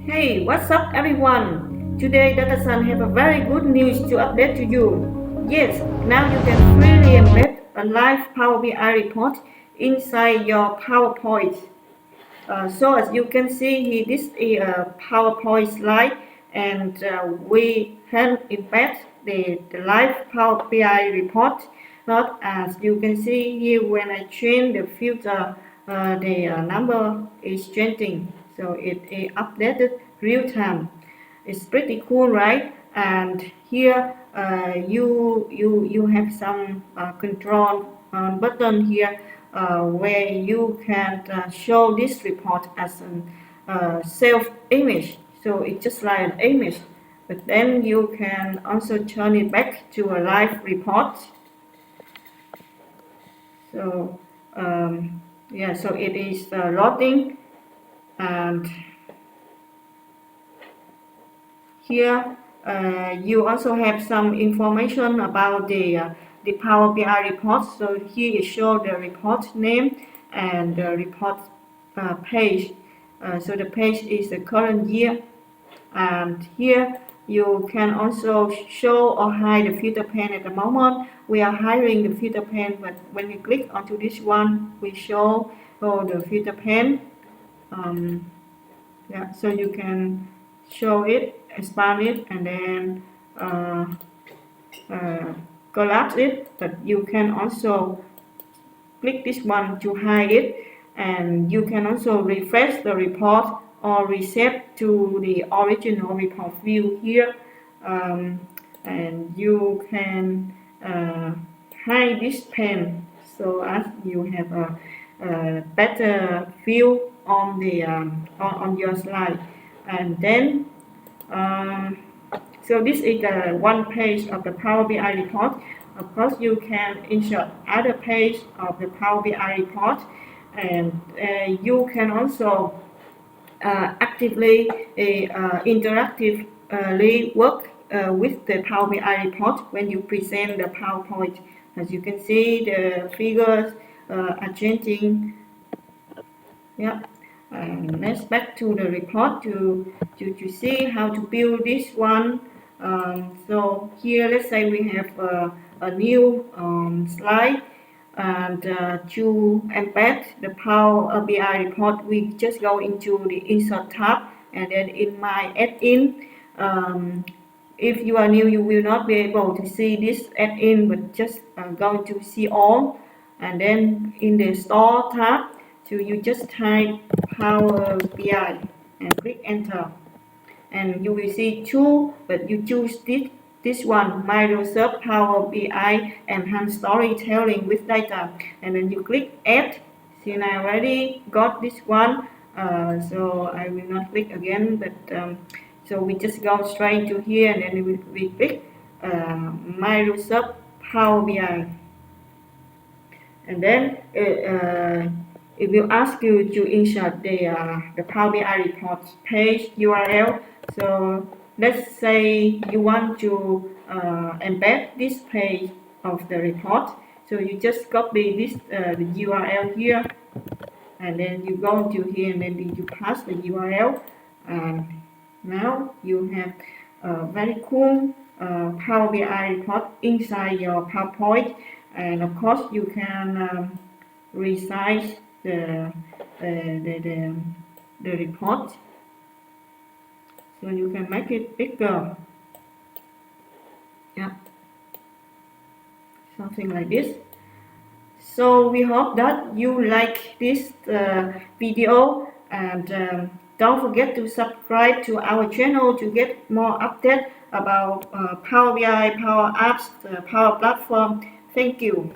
Hey, what's up everyone? Today DataSun have a very good news to update to you. Yes, now you can freely embed a live Power BI report inside your PowerPoint. So as you can see here, this is a PowerPoint slide and we can embed the live Power BI report. Not as you can see here, when I change the filter, the number is changing. So it is updated real time. It's pretty cool, right? And here you have some control button here where you can show this report as a self image. So it's just like an image, but then you can also turn it back to a live report. So yeah, so it is loading, and here you also have some information about the Power BI report. So here it shows the report name and the report page. So the page is the current year, and here you can also show or hide the filter pane. At the moment we are hiding the filter pane, but when we click onto this one, we show the filter pane. Yeah, so you can show it, expand it, and then collapse it, but you can also click this one to hide it, and you can also refresh the report or reset to the original report view here, and you can hide this pane so as you have a better view on the on your slide. And then so this is the one page of the Power BI report. Of course, you can insert other page of the Power BI report, and you can also actively interactively work with the Power BI report when you present the PowerPoint. As you can see, the figures are changing. Yeah. And let's back to the report to see how to build this one. So here, let's say we have a new slide, and to embed the Power BI report, we just go into the Insert tab, and then in my add-in. If you are new, you will not be able to see this add-in, but just go to see all, and then in the Store tab, so you just type Power BI and click enter, and you will see two, but you choose this one, Microsoft Power BI Enhanced Storytelling with Data, and then you click add. See, I already got this one, so I will not click again, but so we just go straight to here, and then we click Microsoft Power BI, and then it will ask you to insert the Power BI report page URL. So let's say you want to embed this page of the report. So you just copy this the URL here, and then you go to here, and then you pass the URL, and now you have a very cool Power BI report inside your PowerPoint. And of course you can resize the report, so you can make it bigger. Yeah, something like this. So we hope that you like this video, and don't forget to subscribe to our channel to get more updates about Power BI, Power Apps, the Power Platform. Thank you.